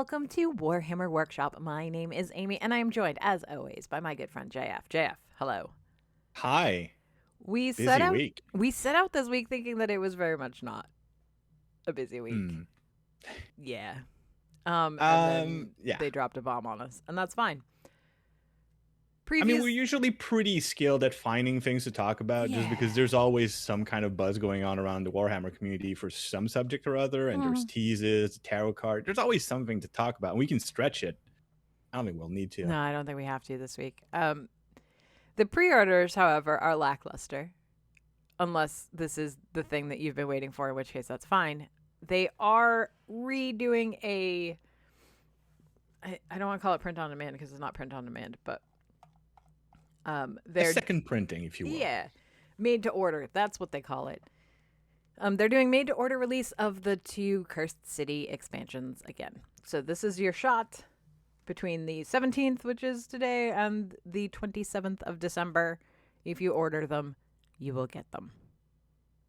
welcome to Warhammer Workshop. My name is Amy, and I am joined, as always, by my good friend JF. JF, hello. Hi. We set Busy out. week. We set out this week thinking that it was very much not a busy week. Hmm. Yeah. And then Yeah. they dropped a bomb on us, and that's fine. I mean, we're Previous. usually pretty skilled at finding things to talk about just because there's always some kind of buzz going on around the Warhammer community for some subject or other, and there's teases, tarot card. There's always something to talk about, and we can stretch it. I don't think we'll need to. No, I don't think we have to this week. The pre-orders, however, are lackluster, unless this is the thing that you've been waiting for, in which case that's fine. They are redoing a. I don't want to call it print on demand because it's not print on demand, but they're second printing, if you will. Yeah, made to order. That's what they call it. They're doing made to order release of the 2 Cursed City expansions again. So this is your shot between the 17th, which is today, and the 27th of December. If you order them, you will get them.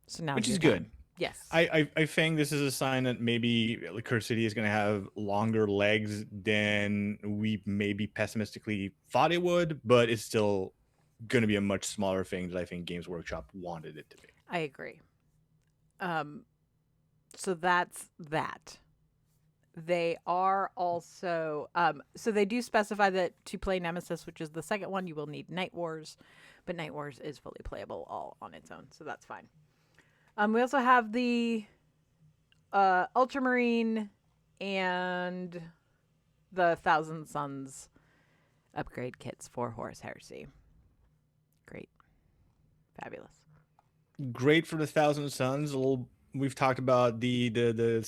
So now, which is good. Yes. I think this is a sign that maybe Cursed City is going to have longer legs than we maybe pessimistically thought it would, but it's still going to be a much smaller thing that I think Games Workshop wanted it to be. I agree. So that's that. They are also, so they do specify that to play Nemesis, which is the second one, you will need Night Wars, but Night Wars is fully playable all on its own, so that's fine. We also have the Ultramarine and the Thousand Sons upgrade kits for Horus Heresy. Great. Fabulous. Great for the Thousand Sons. We've talked about the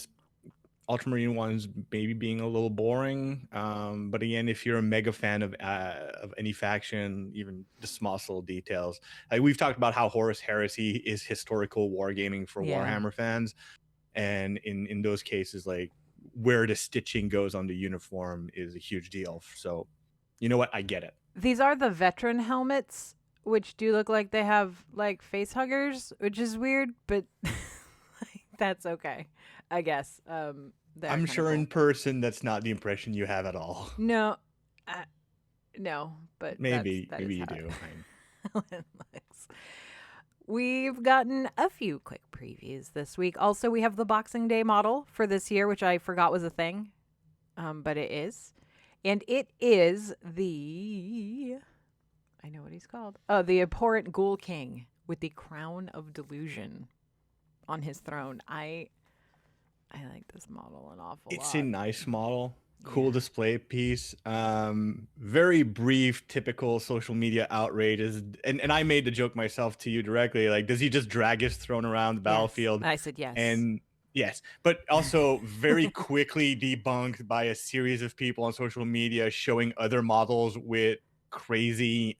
Ultramarine ones maybe being a little boring, but again, if you're a mega fan of any faction, even the smallest little details, like we've talked about how Horus Heresy is historical wargaming for Warhammer fans, and in those cases, like where the stitching goes on the uniform is a huge deal. So, you know what? I get it. These are the veteran helmets, which do look like they have like face huggers, which is weird, but that's okay, I guess. I'm sure cool. in person that's not the impression you have at all. No, no, but maybe that is you how do. it looks. We've gotten a few quick previews this week. Also, we have the Boxing Day model for this year, which I forgot was a thing, but it is. And it is the... I know what he's called. Oh, the Abhorrent Ghoul King with the Crown of Delusion on his throne. I like this model an awful lot. It's a nice model. Cool display piece. Very brief, typical social media outrages. And I made the joke myself to you directly. Like, does he just drag his throne around the battlefield? I said yes. And yes, but also very quickly debunked by a series of people on social media showing other models with crazy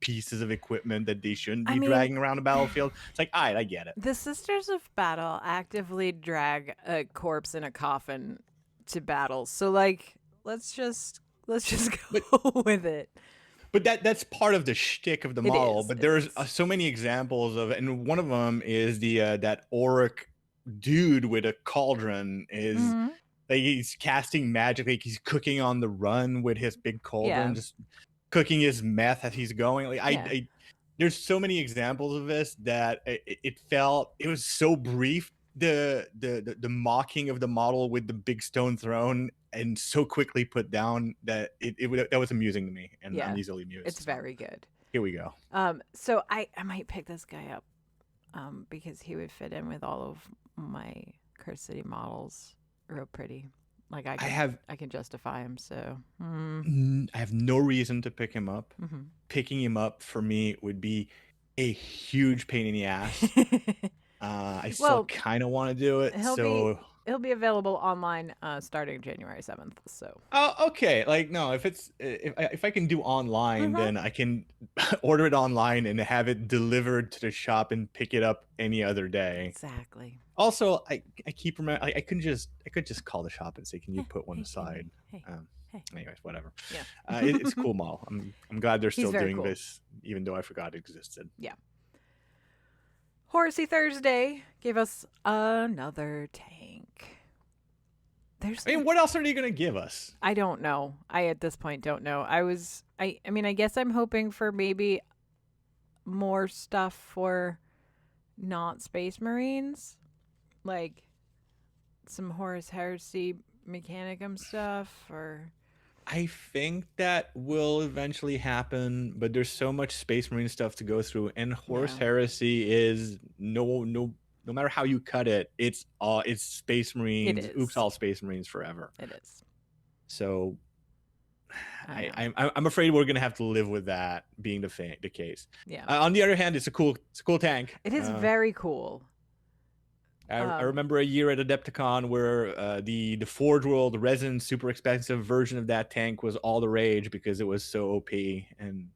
pieces of equipment that they shouldn't be dragging around the battlefield. It's like, all right, I get it. The Sisters of Battle actively drag a corpse in a coffin to battle. So like, let's just go with it. But that's part of the shtick of the model. But there's so many examples of, and one of them is the that Auric dude with a cauldron is like he's casting magic, like he's cooking on the run with his big cauldron, just cooking his meth as he's going. Like I there's so many examples of this that it was so brief, the mocking of the model with the big stone throne, and so quickly put down that that was amusing to me, and I'm easily amused. It's very good. Here we go. So I might pick this guy up because he would fit in with all of my Cursed City models real pretty. Like I can justify him. So I have no reason to pick him up. Picking him up for me would be a huge pain in the ass. I still kind of want to do it. He'll be available online starting January 7th. So okay. Like, no, if I can do online, then I can order it online and have it delivered to the shop and pick it up any other day. Exactly. Also, I keep remembering, I could just call the shop and say, can you put one aside? Anyways, whatever. Yeah. It's a cool model. I'm glad they're still doing this, even though I forgot it existed. Yeah. Horsey Thursday gave us another tank. There's. I mean, what else are they going to give us? I don't know. I at this point don't know. I mean, I guess I'm hoping for maybe more stuff for not Space Marines, like some Horus Heresy Mechanicum stuff, or I think that will eventually happen, but there's so much Space Marine stuff to go through, and Horus Heresy is no matter how you cut it, it's Space Marines. Oops, all Space Marines forever. It is. So I'm afraid we're gonna have to live with that being the case. Yeah. On the other hand, it's a cool tank. It is very cool. I remember a year at Adepticon where the Forge World resin super expensive version of that tank was all the rage because it was so OP, and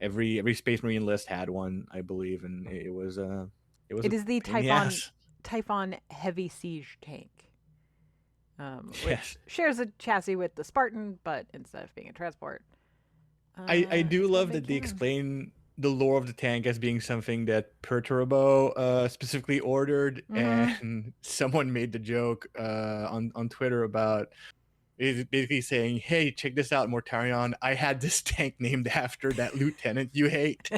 every Space Marine list had one, I believe, and it was it is the Typhus Heavy Siege Tank. Which shares a chassis with the Spartan, but instead of being a transport. I do love that they explain the lore of the tank as being something that Perturbo specifically ordered, and someone made the joke on Twitter about basically saying, "Hey, check this out, Mortarion. I had this tank named after that lieutenant you hate."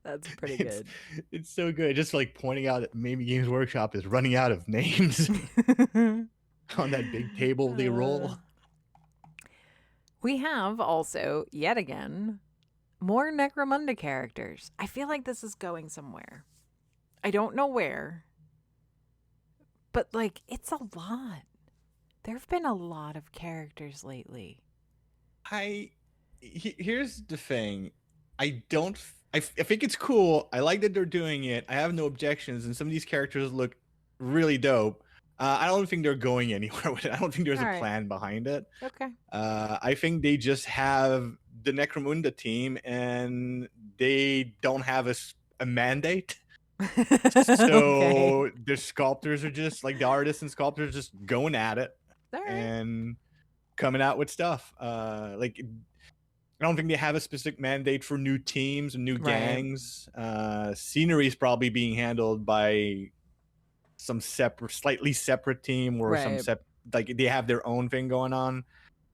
That's pretty good. It's so good. Just like pointing out that maybe Games Workshop is running out of names on that big table they roll. We have also, yet again, more Necromunda characters. I feel like this is going somewhere. I don't know where. But, like, it's a lot. There have been a lot of characters lately. Here's the thing. I think it's cool. I like that they're doing it. I have no objections, and some of these characters look really dope. I don't think they're going anywhere with it. I don't think there's a plan behind it. Okay. I think they just have the Necromunda team, and they don't have a mandate. So the sculptors are just like the artists and sculptors just going at it and coming out with stuff. Like, I don't think they have a specific mandate for new teams and new gangs. Scenery is probably being handled by some slightly separate team, or like they have their own thing going on,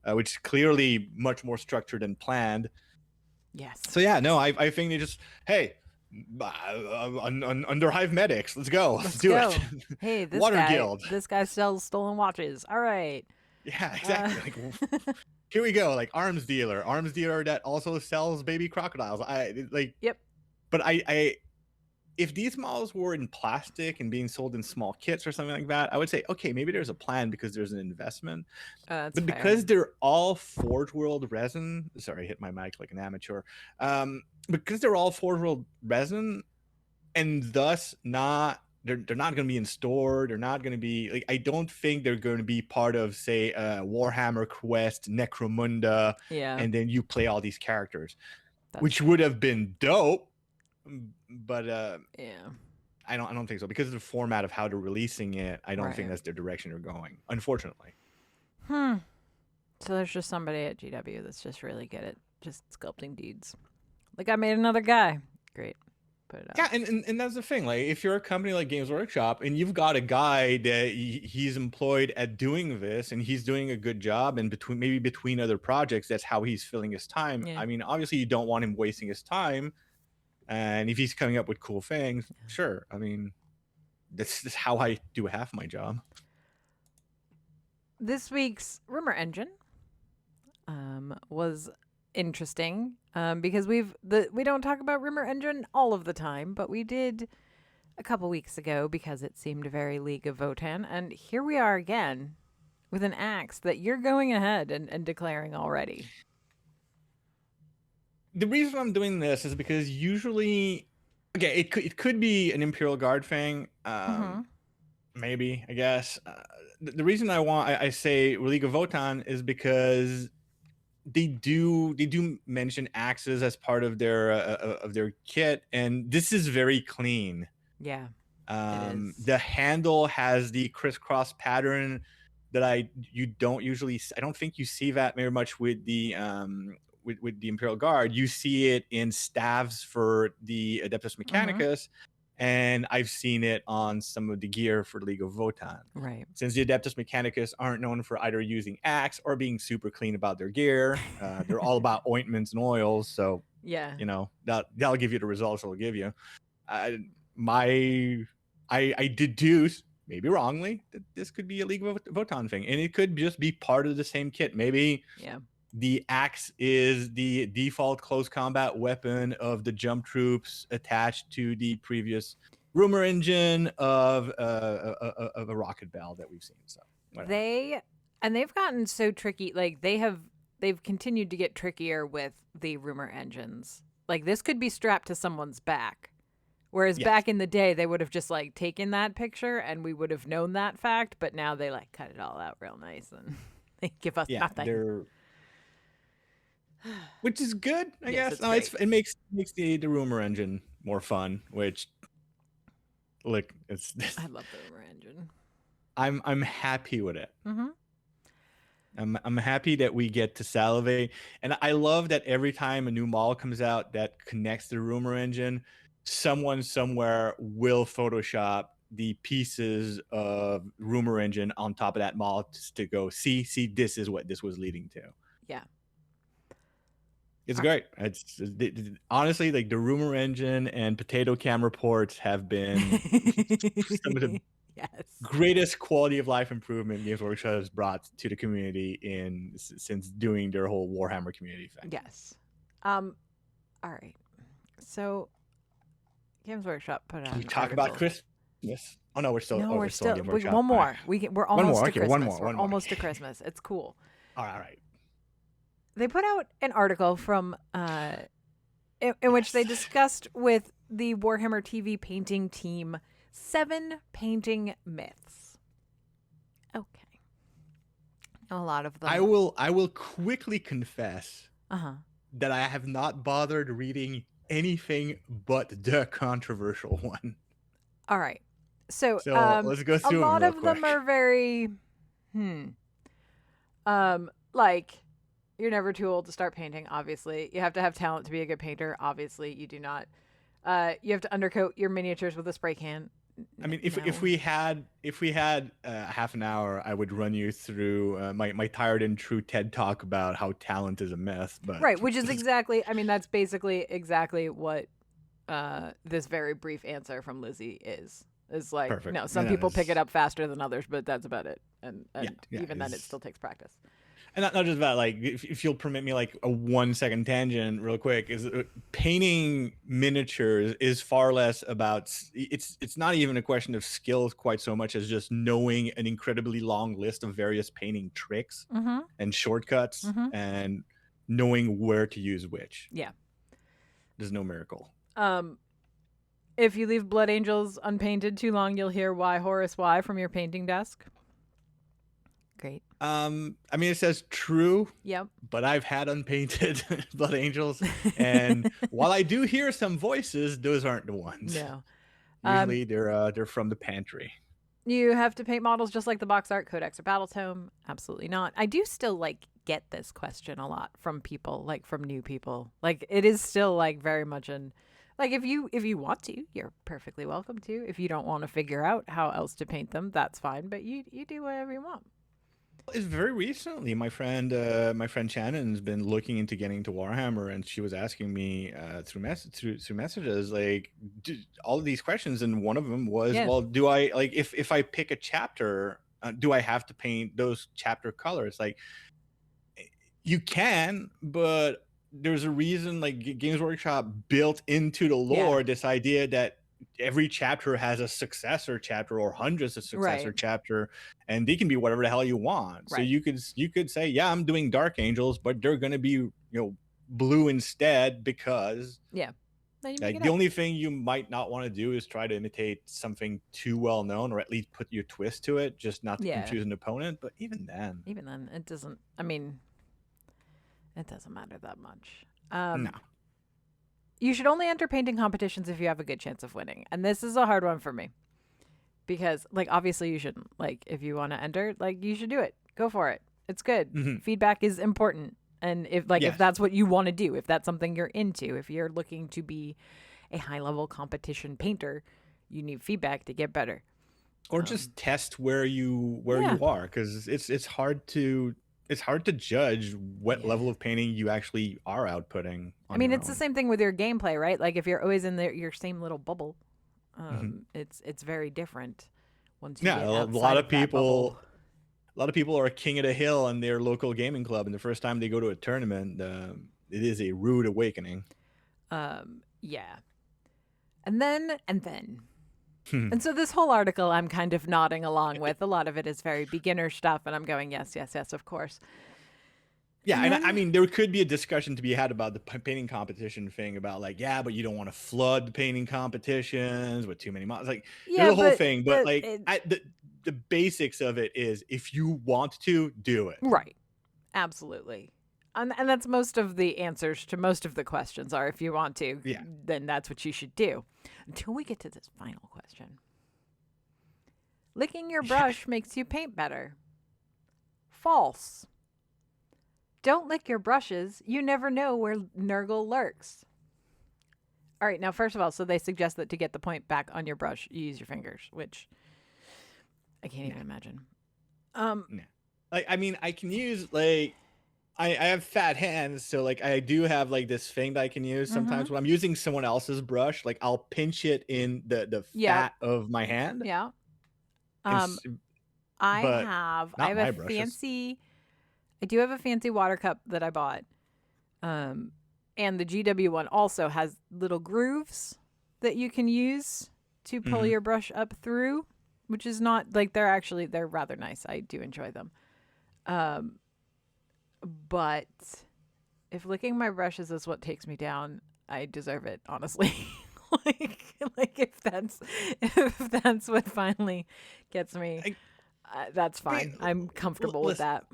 which is clearly much more structured and planned. Yes. So yeah, no, I think they just, hey, Underhive medics, let's go. Let's do it. Hey, this Water guy, Guild. This guy sells stolen watches. All right. Yeah, exactly. Like, here we go. Like arms dealer that also sells baby crocodiles. Yep. But I if these models were in plastic and being sold in small kits or something like that, I would say, okay, maybe there's a plan because there's an investment. But because they're all Forge World resin, sorry, I hit my mic like an amateur. Because they're all Forge World resin, and thus they're not going to be in store. They're not going to be like, I don't think they're going to be part of, say, Warhammer Quest, Necromunda, and then you play all these characters, which would have been dope. But I don't think so, because of the format of how they're releasing it. I don't think that's the direction they're going, unfortunately. So there's just somebody at GW that's just really good at just sculpting dudes. Like, I made another guy. Great. Put it out. Yeah, and that's the thing. Like, if you're a company like Games Workshop and you've got a guy that he's employed at doing this and he's doing a good job, and between other projects, that's how he's filling his time. I mean, obviously you don't want him wasting his time. And if he's coming up with cool things, sure. I mean, this is how I do half my job. This week's rumor engine was interesting because we don't talk about rumor engine all of the time, but we did a couple weeks ago because it seemed very League of Votan, and here we are again with an axe that you're going ahead and declaring already. The reason I'm doing this is because usually, okay, it could be an Imperial Guard thing, maybe, I guess. The reason I say League of Votan is because they do mention axes as part of their kit, and this is very clean. Yeah. The handle has the crisscross pattern that I don't think you see that very much with the with the Imperial Guard. You see it in staves for the Adeptus Mechanicus, and I've seen it on some of the gear for League of Votan. Right. Since the Adeptus Mechanicus aren't known for either using axe or being super clean about their gear, they're all about ointments and oils. So Yeah. you know, that'll give you the results it'll give you. I deduce, maybe wrongly, that this could be a League of Votan thing, and it could just be part of the same kit. Maybe the axe is the default close combat weapon of the jump troops attached to the previous rumor engine of a rocket bell that we've seen. So whatever. They've gotten so tricky. Like they've continued to get trickier with the rumor engines. Like this could be strapped to someone's back. Whereas back in the day, they would have just like taken that picture and we would have known that fact. But now they like cut it all out real nice and they give us nothing. Which is good, I guess. No, it makes the rumor engine more fun. Which, look, I love the rumor engine. I'm happy with it. Mm-hmm. I'm happy that we get to salivate, and I love that every time a new model comes out that connects the rumor engine, someone somewhere will Photoshop the pieces of rumor engine on top of that model to go see this is what this was leading to. Yeah, it's great. It's honestly, like, the rumor engine and potato cam reports have been some of the greatest quality of life improvement Games Workshop has brought to the community since doing their whole Warhammer community thing. Yes. All right. So Games Workshop put out. We talk about Christmas. Oh no, we're still. No, we're still. Games Workshop. One more. We're almost to Christmas. One more. We're almost to Christmas. It's cool. All right. They put out an article from in which they discussed with the Warhammer TV painting team 7 painting myths. Okay. A lot of them. I will quickly confess that I have not bothered reading anything but the controversial one. All right. So let's go through a lot them of them are very like, you're never too old to start painting, obviously. You have to have talent to be a good painter. Obviously, you do not. You have to undercoat your miniatures with a spray can. I mean, if we had half an hour, I would run you through my tired and true TED talk about how talent is a myth. But right, which is exactly. I mean, that's basically exactly what this very brief answer from Lizzie is. Is like, perfect. No, some people pick it up faster than others, but that's about it. And even then, it still takes practice. And not just that, like, if you'll permit me, like, a 1 second tangent real quick, is painting miniatures is far less about, it's not even a question of skills quite so much as just knowing an incredibly long list of various painting tricks and shortcuts and knowing where to use which. Yeah. There's no miracle. If you leave Blood Angels unpainted too long, you'll hear "Why, Horus, why" from your painting desk. Great. I mean, it says true. Yep. But I've had unpainted Blood Angels, and while I do hear some voices, those aren't the ones. No. Usually they're from the pantry. You have to paint models just like the box art, Codex, or Battletome. Absolutely not. I do still get this question a lot from people, like from new people. Like, it is still very much like, if you want to, you're perfectly welcome to. If you don't want to figure out how else to paint them, that's fine. But you do whatever you want. It's very recently, my friend Shannon's been looking into getting into Warhammer, and she was asking me through messages, like, all of these questions, and one of them was, well, do I, like, if I pick a chapter, do I have to paint those chapter colors? Like, you can, but there's a reason, like, Games Workshop built into the lore this idea that every chapter has a successor chapter or hundreds of successor chapter, and they can be whatever the hell you want. So you could say, yeah, I'm doing Dark Angels, but they're going to be, blue instead, because like, the only thing you might not want to do is try to imitate something too well known, or at least put your twist to it, just not to confuse an opponent. But even then it doesn't, I mean, it doesn't matter that much. No. You should only enter painting competitions if you have a good chance of winning. And this is a hard one for me. Because, like, obviously you shouldn't. Like, if you want to enter, like, you should do it. Go for it. It's good. Feedback is important. And if that's what you want to do, if that's something you're into, if you're looking to be a high-level competition painter, you need feedback to get better. Or just test where you are, because it's hard to judge what level of painting you actually are outputting. I mean, it's the same thing with your gameplay, right? Like if you're always in your same little bubble, it's very different. Once you get a lot of people are king of the hill in their local gaming club, and the first time they go to a tournament, it is a rude awakening. Yeah. And then. And so this whole article I'm kind of nodding along with. A lot of it is very beginner stuff, and I'm going, yes, of course. Yeah, and I mean, there could be a discussion to be had about the painting competition thing, about like, but you don't want to flood the painting competitions with too many models. Like, there's a whole thing, but like, the basics of it is, if you want to, do it. Right. Absolutely. And that's most of the answers to most of the questions are, if you want to, then that's what you should do. Until we get to this final question. Licking your brush makes you paint better. False. Don't lick your brushes. You never know where Nurgle lurks. All right, now, first of all, so they suggest that to get the point back on your brush, you use your fingers, which I can't even imagine. Like, I mean, I can use, like, I have fat hands, so like I do have like this thing that I can use sometimes when I'm using someone else's brush. Like, I'll pinch it in the fat of my hand. Yeah. I have a fancy water cup that I bought. And the GW one also has little grooves that you can use to pull your brush up through, which is not like, they're rather nice. I do enjoy them. But if licking my brushes is what takes me down, I deserve it, honestly. like if that's what finally gets me, that's fine. I'm comfortable with that.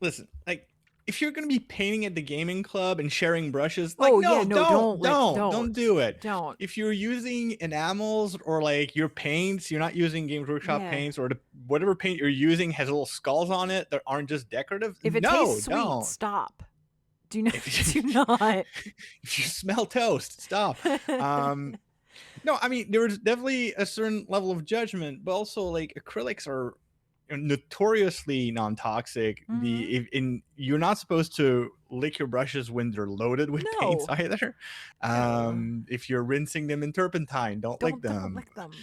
Listen, like, if you're going to be painting at the gaming club and sharing brushes, like, don't do it. Don't. If you're using enamels or like your paints, you're not using Games Workshop paints, or whatever paint you're using has little skulls on it that aren't just decorative. If it tastes sweet, stop. Do not. Do not. If you smell toast, stop. No, I mean, there was definitely a certain level of judgment, but also like acrylics are notoriously non-toxic. You're not supposed to lick your brushes when they're loaded with paints either. If you're rinsing them in turpentine, don't lick them.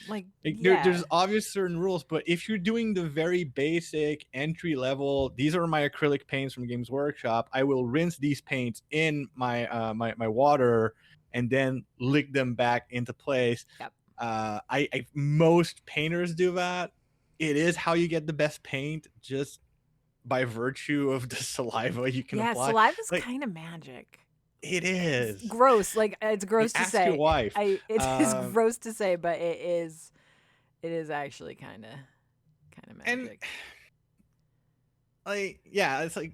Like, there's obvious certain rules, but if you're doing the very basic entry level, these are my acrylic paints from Games Workshop, I will rinse these paints in my my water and then lick them back into place. Most painters do that. It is how you get the best paint, just by virtue of the saliva you can apply. Yeah, saliva's kind of magic. It is. It's gross. Like, it's gross to say. Ask your wife. It is gross to say, but it is actually kind of magic. And, like, it's like,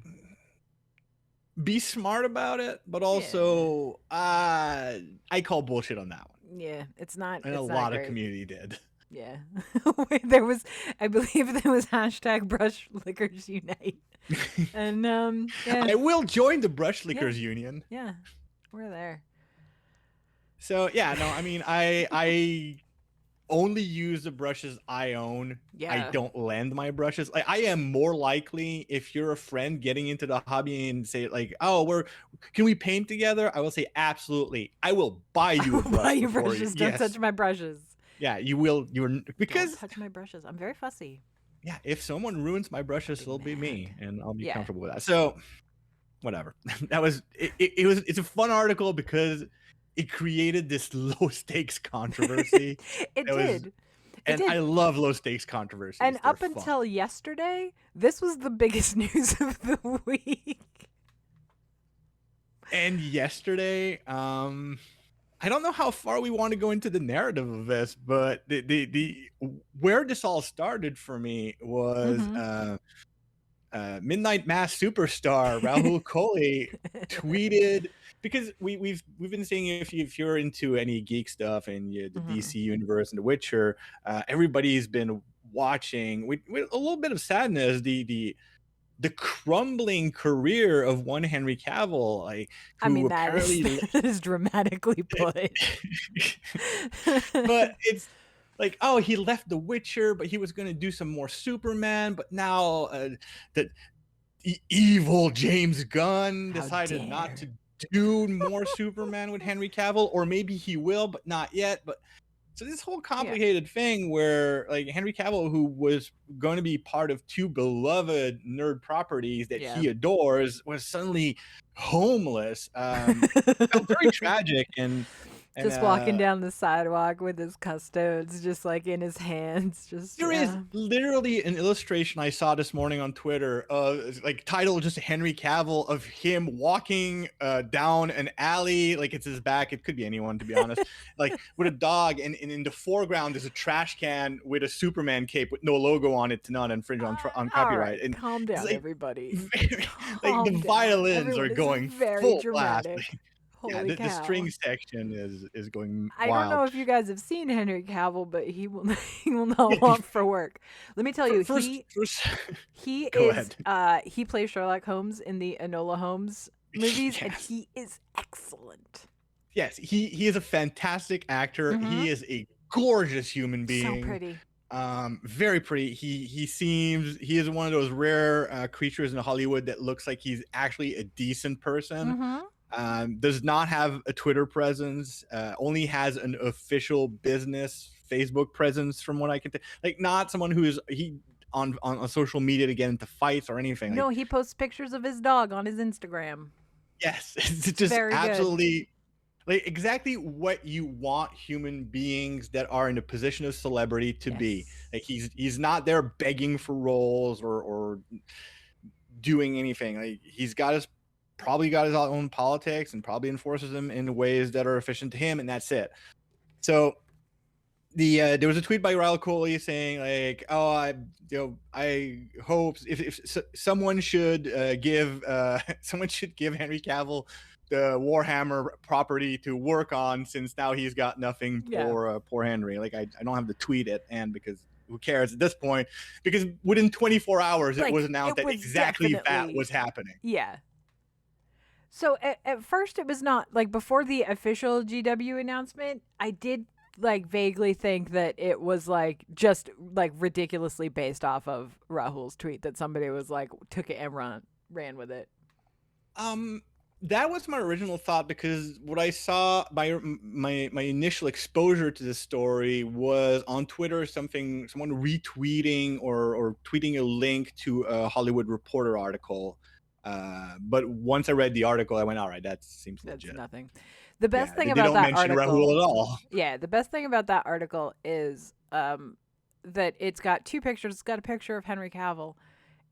be smart about it, but also, I call bullshit on that one. Yeah, it's not. And a lot of community did. Yeah. I believe there was hashtag Brush Lickers Unite. And I will join the Brush Lickers Union. Yeah, we're there. So I mean, I only use the brushes I own. I don't lend my brushes. Like, I am more likely, if you're a friend getting into the hobby and say like, can we paint together? I will say absolutely. I will buy you a brush. Buy your brushes. Don't touch my brushes. Yeah, you will. Because don't touch my brushes. I'm very fussy. Yeah, if someone ruins my brushes, it'll be me, and I'll be comfortable with that. So, whatever. That was it. It's a fun article because it created this low stakes controversy. It did. I love low stakes controversies. And up until yesterday, this was the biggest news of the week. And yesterday, I don't know how far we want to go into the narrative of this, but the where this all started for me was Midnight Mass superstar Rahul Kohli tweeted, because we've been saying, if you're into any geek stuff and the DC universe and The Witcher, everybody's been watching with a little bit of sadness the crumbling career of one Henry Cavill. Like, I mean, that is dramatically put. But like, oh, he left The Witcher, but he was going to do some more Superman, but now the evil James Gunn How decided not dare. to do more Superman with Henry Cavill, or maybe he will, but not yet. But so this whole complicated thing where like Henry Cavill, who was going to be part of two beloved nerd properties that he adores, was suddenly homeless. Felt very tragic and just walking down the sidewalk with his custodes just like in his hands. Just there is literally an illustration I saw this morning on Twitter, like titled just Henry Cavill of him walking down an alley, like it's his back. It could be anyone, to be honest, like with a dog, and in the foreground is a trash can with a Superman cape with no logo on it to not infringe on copyright. Right, and calm down, like, everybody. Like the violins are going very full blast. dramatic. Yeah, the string section is going I wild. don't know if you guys have seen Henry Cavill, but he will not want for work. Let me tell you, he plays Sherlock Holmes in the Enola Holmes movies, and he is excellent. Yes, he is a fantastic actor. He is a gorgeous human being. So pretty. Very pretty. He is one of those rare creatures in Hollywood that looks like he's actually a decent person. Does not have a Twitter presence, only has an official business Facebook presence from what I can tell. Like, not someone who is on social media to get into fights or anything. No, he posts pictures of his dog on his Instagram. Yes, it's just very absolutely good. Like exactly what you want human beings that are in a position of celebrity to be. Like he's not there begging for roles or doing anything. Like he's probably got his own politics and probably enforces them in ways that are efficient to him, and that's it. So there was a tweet by Raul Coley saying like, oh, I hope if someone should give Henry Cavill the Warhammer property to work on, since now he's got nothing for poor Henry. Like I don't have the tweet at hand because who cares at this point, because within 24 hours it was announced that exactly that was happening. Yeah. So at first it was not like, before the official GW announcement, I did like vaguely think that it was like just like ridiculously based off of Rahul's tweet, that somebody was like took it and ran with it. That was my original thought, because what I saw by my initial exposure to this story was on Twitter, someone retweeting or tweeting a link to a Hollywood Reporter article. But once I read the article, I went, all right, that seems legit. That's nothing. The best thing about that article, Rahul at all. Yeah, the best thing about that article is that it's got two pictures. It's got a picture of Henry Cavill,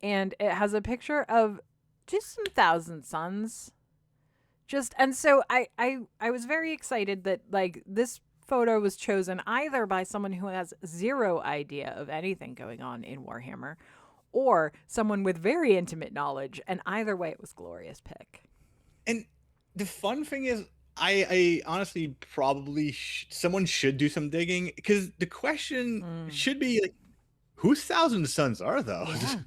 and it has a picture of just some Thousand Sons. And so I was very excited that like this photo was chosen either by someone who has zero idea of anything going on in Warhammer, or someone with very intimate knowledge, and either way it was glorious pick. And the fun thing is, I honestly probably someone should do some digging, because the question should be like, whose Thousand Sons are those? Yeah.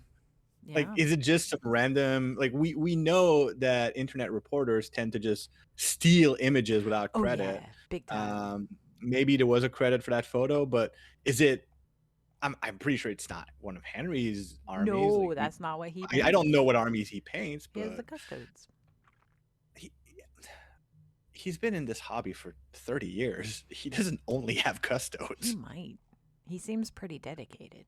Like, is it just some random, like we know that internet reporters tend to just steal images without credit. Big time. Maybe there was a credit for that photo, but is it? I'm pretty sure it's not one of Henry's armies. No, like, that's not what he paints. I don't know what armies he paints, but he has the custodes. He's been in this hobby for 30 years. He doesn't only have custodes. He might. He seems pretty dedicated.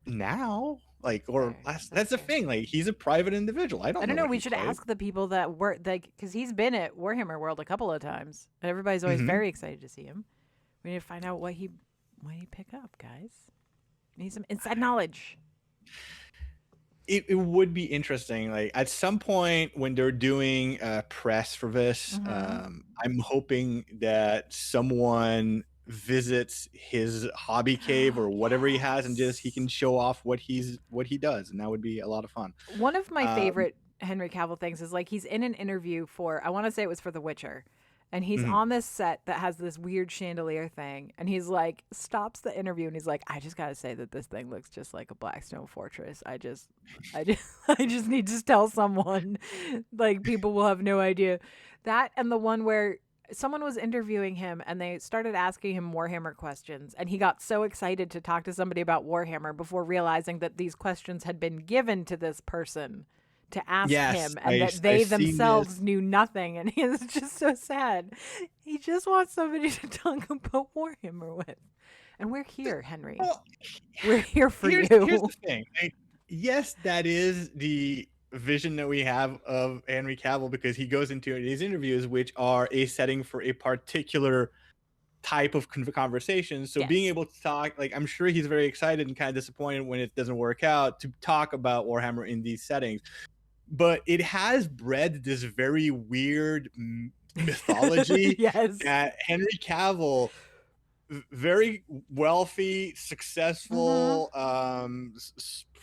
Now, like, or that's the thing. Like, he's a private individual. I don't know. We should ask the people that work, like, because he's been at Warhammer World a couple of times, and everybody's always very excited to see him. We need to find out what he pick up, guys. We need some inside knowledge. It would be interesting. Like at some point when they're doing press for this, I'm hoping that someone visits his hobby cave or whatever he has, and just he can show off what he does, and that would be a lot of fun. One of my favorite Henry Cavill things is like he's in an interview for, I want to say it was for The Witcher, and he's on this set that has this weird chandelier thing, and he's like stops the interview and he's like, I just gotta say that this thing looks just like a Blackstone fortress. I just need to tell someone, like people will have no idea. That and the one where someone was interviewing him and they started asking him Warhammer questions, and he got so excited to talk to somebody about Warhammer before realizing that these questions had been given to this person to ask Yes, him, and that they I've seen this. themselves knew nothing, and he was just so sad. He just wants somebody to talk about Warhammer with. And we're here, Henry. Well, we're here for here's you. Here's the thing. Yes, that is the vision that we have of Henry Cavill, because he goes into these interviews, which are a setting for a particular type of conversation. So being able to talk, like, I'm sure he's very excited and kind of disappointed when it doesn't work out to talk about Warhammer in these settings. But it has bred this very weird mythology that Henry Cavill, very wealthy, successful,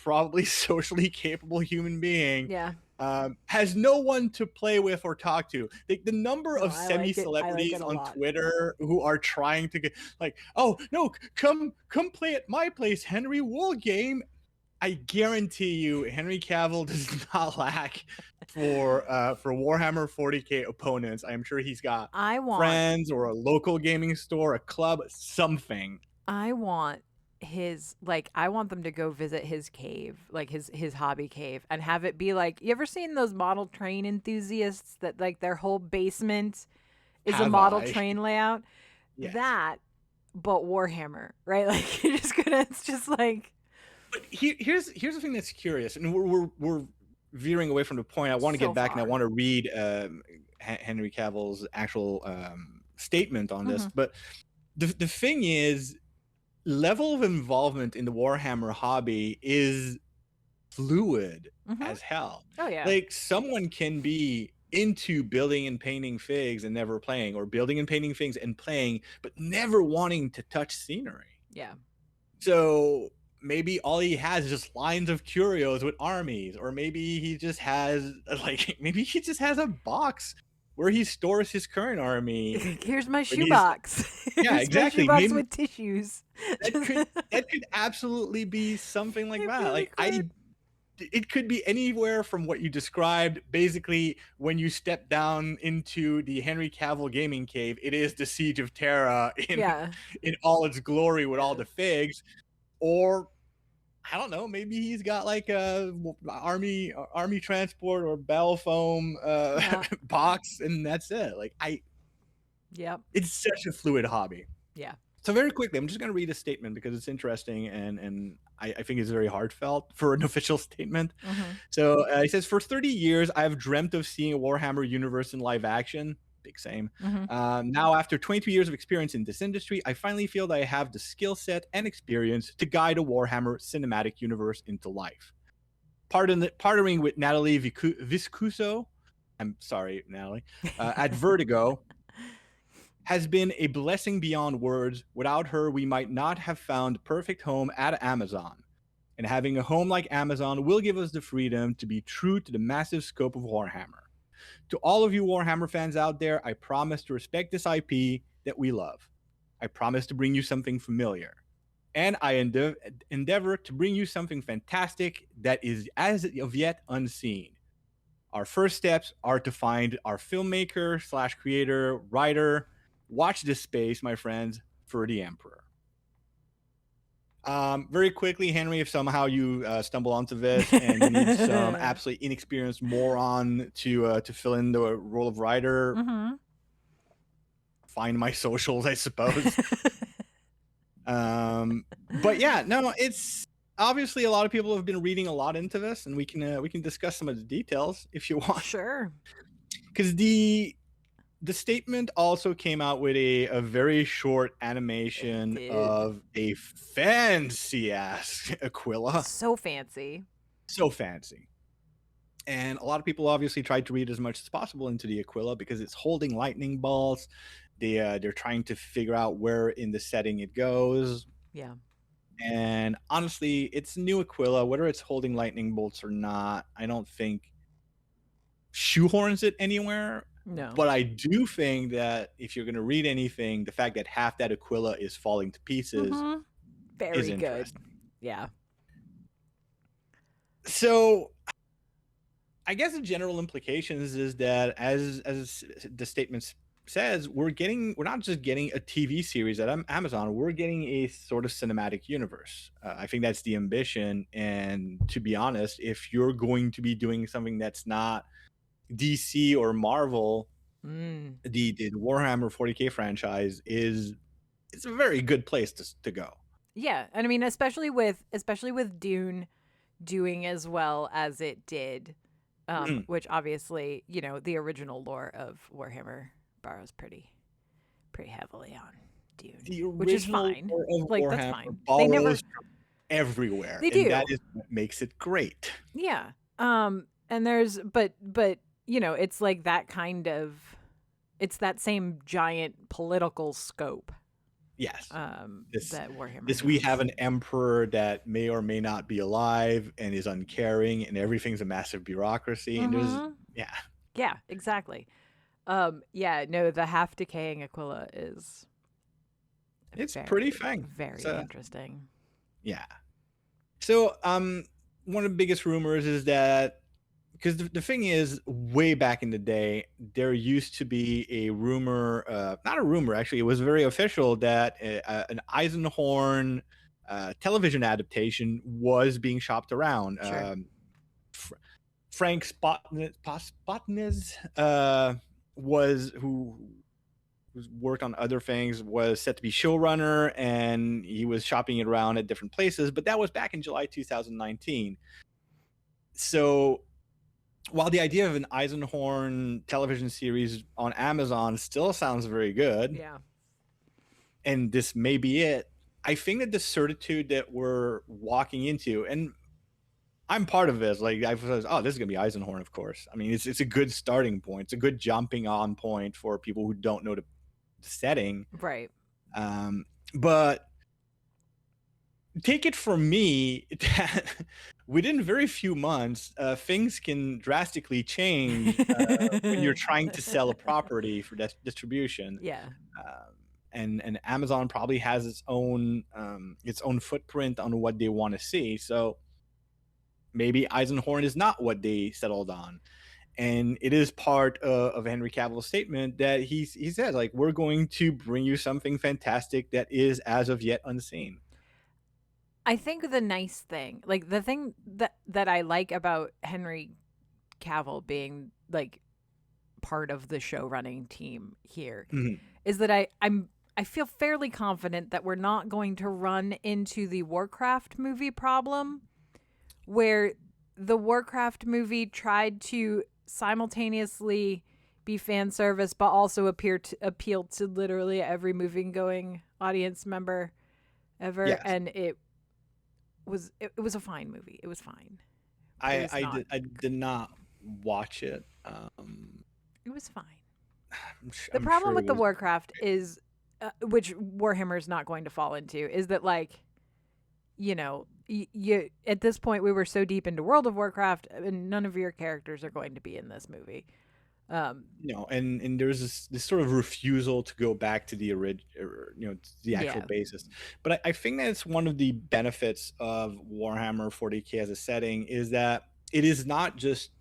probably socially capable human being, has no one to play with or talk to. The number of semi-celebrities on Twitter who are trying to get, like, oh no, come play at my place, Henry, we'll game. I guarantee you, Henry Cavill does not lack for Warhammer 40K opponents. I'm sure he's got friends or a local gaming store, a club, something. I want them to go visit his cave, like his hobby cave, and have it be like, you ever seen those model train enthusiasts that like their whole basement is a model train layout? Yes. That, but Warhammer, right? Like you're just gonna, it's just like. But here's the thing that's curious, and we're veering away from the point. I want to get back, and I want to read Henry Cavill's actual statement on this. But the thing is, level of involvement in the Warhammer hobby is fluid as hell. Oh yeah, like someone can be into building and painting figs and never playing, or building and painting figs and playing but never wanting to touch scenery. Yeah. So maybe all he has is just lines of curios with armies, or maybe he just has a box where he stores his current army. Here's my shoebox. Yeah, exactly. My shoebox with tissues. That could absolutely be something like that. Like it could be anywhere from what you described. Basically, when you step down into the Henry Cavill gaming cave, it is the Siege of Terra in all its glory with all the figs. Or I don't know, maybe he's got like a army transport or battle foam box, and that's it. Like it's such a fluid hobby. Yeah. So very quickly, I'm just going to read a statement because it's interesting, and I think it's very heartfelt for an official statement. So he says, for 30 years, I've dreamt of seeing a Warhammer universe in live action. Big same. Now, after 22 years of experience in this industry, I finally feel that I have the skill set and experience to guide a Warhammer cinematic universe into life. Partnering with Natalie Viscuso, I'm sorry, Natalie, at Vertigo, has been a blessing beyond words. Without her, we might not have found perfect home at Amazon. And having a home like Amazon will give us the freedom to be true to the massive scope of Warhammer. To all of you Warhammer fans out there, I promise to respect this IP that we love. I promise to bring you something familiar. And I endeavor to bring you something fantastic that is as of yet unseen. Our first steps are to find our filmmaker / creator, writer. Watch this space, my friends, for the Emperor. Very quickly, Henry, if somehow you stumble onto this and you need some absolutely inexperienced moron to fill in the role of writer, find my socials, I suppose. But yeah, no, it's obviously a lot of people have been reading a lot into this, and we can discuss some of the details if you want. Sure. Because the statement also came out with a very short animation of a fancy ass Aquila. So fancy. And a lot of people obviously tried to read as much as possible into the Aquila because it's holding lightning bolts. They're trying to figure out where in the setting it goes. Yeah. And honestly, it's new Aquila, whether it's holding lightning bolts or not, I don't think shoehorns it anywhere. No. But I do think that if you're going to read anything, the fact that half that Aquila is falling to pieces very good. Yeah. So I guess the general implications is that as the statement says, we're not just getting a TV series at Amazon, we're getting a sort of cinematic universe. I think that's the ambition. And to be honest, if you're going to be doing something that's not DC or Marvel, the Warhammer 40K franchise it's a very good place to go. Yeah, and I mean, especially with Dune doing as well as it did, which obviously, you know, the original lore of Warhammer borrows pretty heavily on Dune, which is fine. Like, that's fine. They never from everywhere. They do. And that is what makes it great. Yeah. And there's but you know, it's like that kind of, it's that same giant political scope. Yes. That Warhammer. This we have an emperor that may or may not be alive and is uncaring, and everything's a massive bureaucracy. And there's Yeah, exactly. Yeah, no, the half decaying Aquila is pretty fang. Very interesting. Yeah. So one of the biggest rumors is that, because the thing is, way back in the day, there used to be a rumor, not a rumor, actually, it was very official, that an Eisenhorn television adaptation was being shopped around. Sure. Frank Spotnez, who worked on other things, was set to be showrunner, and he was shopping it around at different places, but that was back in July 2019. So while the idea of an Eisenhorn television series on Amazon still sounds very good, and this may be it, I think that the certitude that we're walking into, and I'm part of this, like, I was, oh, this is gonna be Eisenhorn, of course. I mean, it's a good starting point. It's a good jumping on point for people who don't know the setting, right? But take it from me that within very few months, things can drastically change when you're trying to sell a property for distribution. Yeah. And Amazon probably has its own footprint on what they want to see. So maybe Eisenhorn is not what they settled on. And it is part of Henry Cavill's statement that he said, like, we're going to bring you something fantastic that is as of yet unseen. I think the nice thing, like the thing that I like about Henry Cavill being like part of the show running team here is that I feel fairly confident that we're not going to run into the Warcraft movie problem, where the Warcraft movie tried to simultaneously be fan service but also appeal to literally every movie-going audience member ever. Yes. And it was a fine movie. It was fine. I did not watch it. It was fine. The problem sure with the Warcraft is, which Warhammer's not going to fall into, is that, like, you know, you at this point we were so deep into World of Warcraft, and none of your characters are going to be in this movie. And there's this sort of refusal to go back to the original, the actual basis. But I think that it's one of the benefits of Warhammer 40K as a setting is that it is not just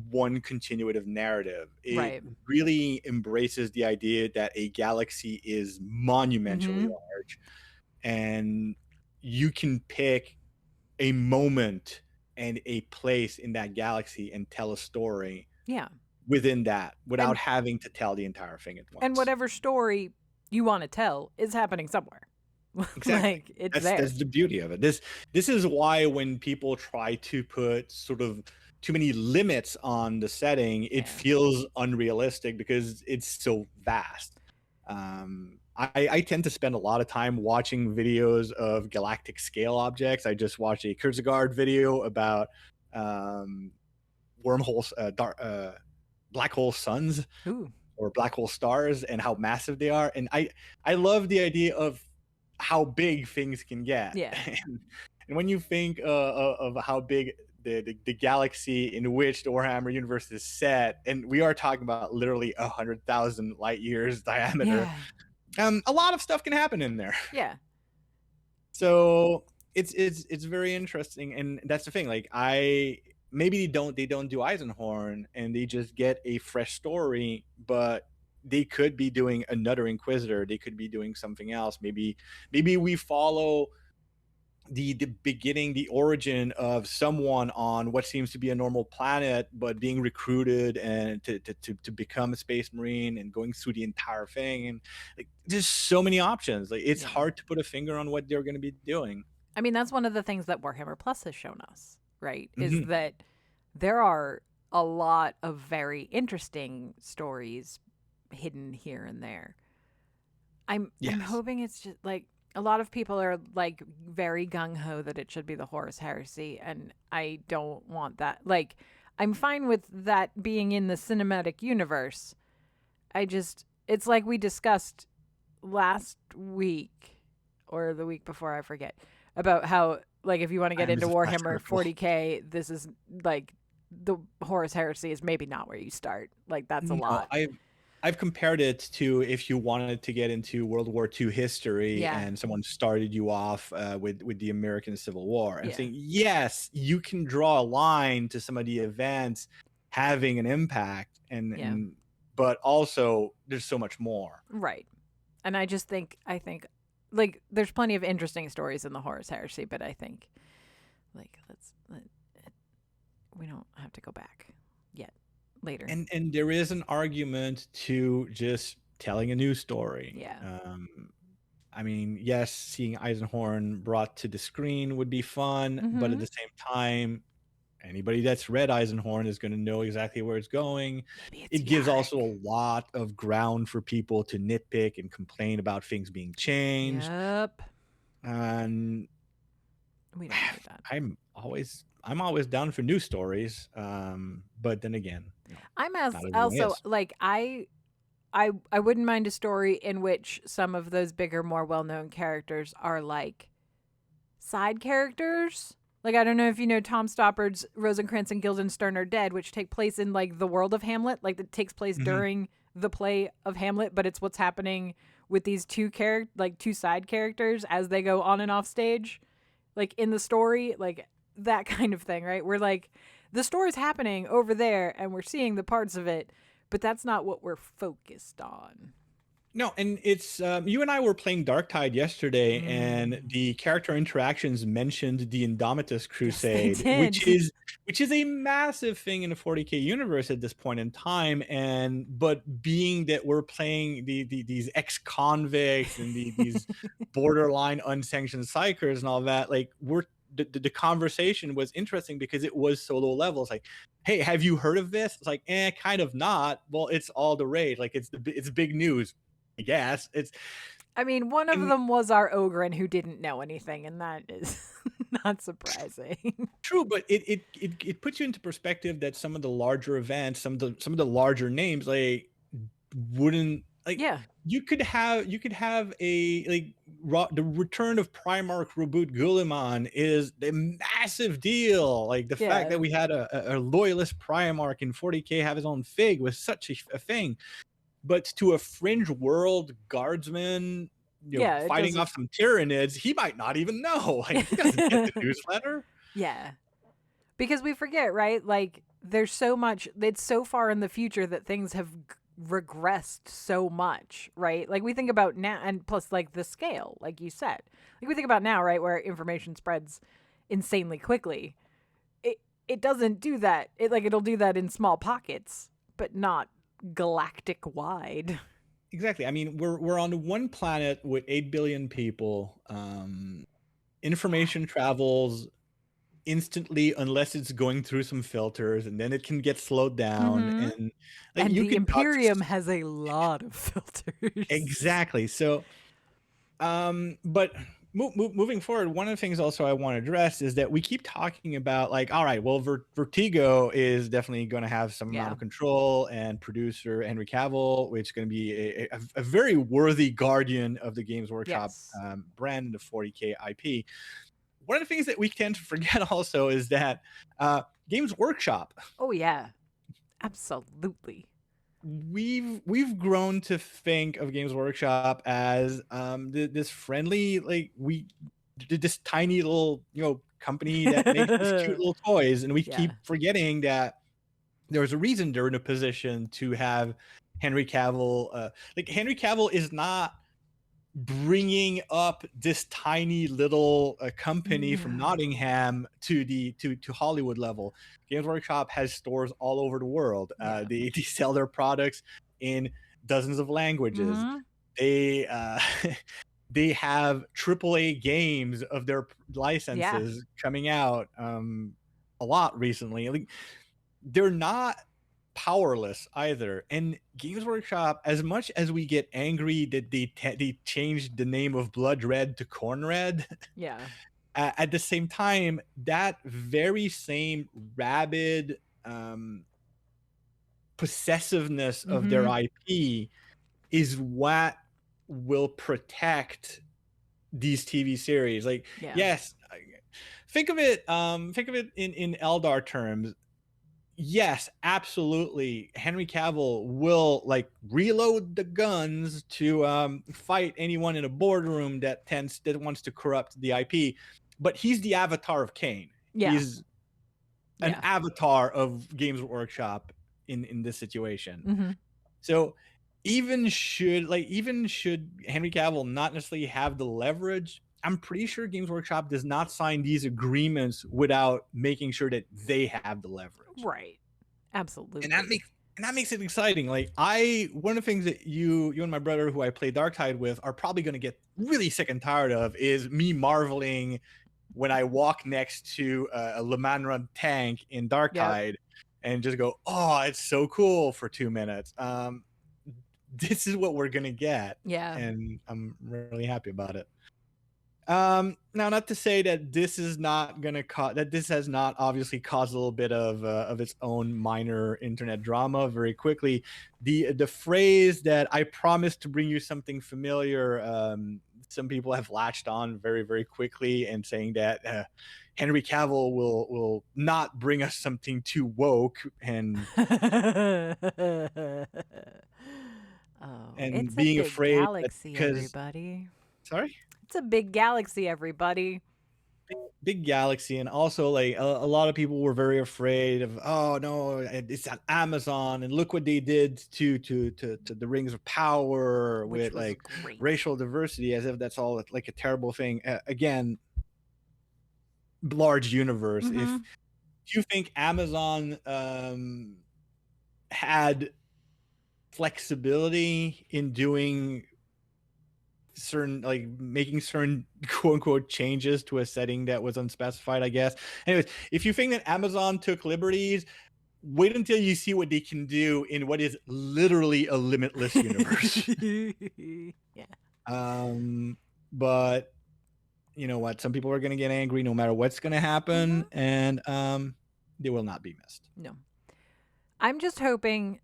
one continuative narrative. It really embraces the idea that a galaxy is monumentally large, and you can pick a moment and a place in that galaxy and tell a story within that without having to tell the entire thing at once. And whatever story you want to tell is happening somewhere. Exactly. Like, it's that's the beauty of it. This is why when people try to put sort of too many limits on the setting, it feels unrealistic because it's so vast. I tend to spend a lot of time watching videos of galactic scale objects. I just watched a Kurzegard video about wormholes, black hole suns or black hole stars and how massive they are. And I love the idea of how big things can get. Yeah. And when you think of how big the galaxy in which the Warhammer universe is set, and we are talking about literally 100,000 light years diameter, a lot of stuff can happen in there. Yeah. So it's very interesting, and that's the thing. Like, maybe they don't do Eisenhorn and they just get a fresh story, but they could be doing another Inquisitor. They could be doing something else. Maybe we follow the beginning, the origin of someone on what seems to be a normal planet, but being recruited and to become a space marine and going through the entire thing. And like, there's so many options. Like, it's hard to put a finger on what they're going to be doing. I mean, that's one of the things that Warhammer Plus has shown us, right? Is that there are a lot of very interesting stories hidden here and there. I'm hoping it's just like, a lot of people are like very gung-ho that it should be the Horus Heresy, and I don't want that. Like, I'm fine with that being in the cinematic universe. It's like we discussed last week or the week before, I forget, about how, like, if you want to get into Warhammer 40K, this is like the Horus Heresy is maybe not where you start. Like, that's a lot. I've compared it to if you wanted to get into World War II history and someone started you off with the American Civil War. I'm saying, yes, you can draw a line to some of the events having an impact, but also there's so much more. Right. And I think like there's plenty of interesting stories in the Horus Heresy, but I think like we don't have to go back yet. Later. And there is an argument to just telling a new story. Yeah. I mean, yes, seeing Eisenhorn brought to the screen would be fun, but at the same time, anybody that's read Eisenhorn is going to know exactly where it's going. It gives also a lot of ground for people to nitpick and complain about things being changed. Yep. And we don't do that. I'm always down for new stories, but then again, I'm also like I wouldn't mind a story in which some of those bigger, more well-known characters are like side characters. Like, I don't know if you know Tom Stoppard's Rosencrantz and Guildenstern Are Dead, which take place in like the world of Hamlet. Like, it takes place during the play of Hamlet, but it's what's happening with these two side characters as they go on and off stage, like in the story, like that kind of thing, right? We're like, the story's happening over there and we're seeing the parts of it, but that's not what we're focused on. No, and it's you and I were playing Darktide yesterday, and the character interactions mentioned the Indomitus Crusade, which is a massive thing in the 40K universe at this point in time. But being that we're playing these ex-convicts and these borderline unsanctioned psychers and all that, like the conversation was interesting because it was so low level. It's like, hey, have you heard of this? It's like, kind of not. Well, it's all the rage. Like, it's big news, I guess. I mean, one of them was our Ogren who didn't know anything, and that is not surprising. True, but it puts you into perspective that some of the larger events, some of the larger names, like, wouldn't, like, you could have a, like, the return of Primarch Reboot Guilliman is a massive deal. Like, the fact that we had a loyalist Primarch in 40K have his own fig was such a thing. But to a fringe world guardsman, fighting off some Tyranids, he might not even know. Like, he doesn't get the newsletter. Yeah. Because we forget, right? Like, there's so much, it's so far in the future that things have regressed so much, right? Like, we think about now, and plus, like, the scale, like you said. Like, we think about now, right, where information spreads insanely quickly. It doesn't do that. It'll do that in small pockets, but not galactic wide. Exactly. I mean, we're on one planet with 8 billion people. Information travels instantly unless it's going through some filters, and then it can get slowed down. And like, the Imperium has a lot of filters. Exactly. So but moving forward, one of the things also I want to address is that we keep talking about, like, all right, well, Vertigo is definitely going to have some amount of control, and producer Henry Cavill, which is going to be a very worthy guardian of the Games Workshop brand and the 40K IP. One of the things that we tend to forget also is that Games Workshop. Oh yeah, absolutely. We've grown to think of Games Workshop as this friendly, like, this tiny little company that makes these cute little toys, and we keep forgetting that there's a reason they're in a position to have Henry Cavill. Like Henry Cavill is not bringing up this tiny little company from Nottingham to Hollywood level. Games Workshop has stores all over the world. They sell their products in dozens of languages. They they have AAA games of their licenses coming out a lot recently. Like, they're not powerless either. And Games Workshop, as much as we get angry that they changed the name of Blood Red to Corn Red, at the same time, that very same rabid possessiveness of their IP is what will protect these TV series. Like, yes, think of it in Eldar terms. Yes, absolutely. Henry Cavill will like reload the guns to fight anyone in a boardroom that wants to corrupt the IP. But he's the avatar of Kane. He's an avatar of Games Workshop in this situation. So even should Henry Cavill not necessarily have the leverage, I'm pretty sure Games Workshop does not sign these agreements without making sure that they have the leverage. Right. Absolutely. And that makes it exciting. Like, one of the things that you and my brother, who I play Darktide with, are probably going to get really sick and tired of is me marveling when I walk next to a Le Mans tank in Darktide and just go, oh, it's so cool for 2 minutes. This is what we're going to get. And I'm really happy about it. Now, not to say that this is not going to that this has not obviously caused a little bit of its own minor internet drama very quickly. The phrase that I promised to bring you something familiar, some people have latched on very, very quickly and saying that Henry Cavill will not bring us something too woke and it's being a big afraid galaxy, everybody. Sorry? It's a big galaxy, everybody. Big galaxy. And also, like, a lot of people were very afraid of, oh no, it's on Amazon, and look what they did to the Rings of Power with like racial diversity, as if that's all like a terrible thing. Again, large universe. If you think Amazon had flexibility in doing certain, like, making certain quote unquote changes to a setting that was unspecified, I guess. Anyways, if you think that Amazon took liberties, wait until you see what they can do in what is literally a limitless universe. But you know what? Some people are going to get angry no matter what's going to happen, and they will not be missed. No. I'm just hoping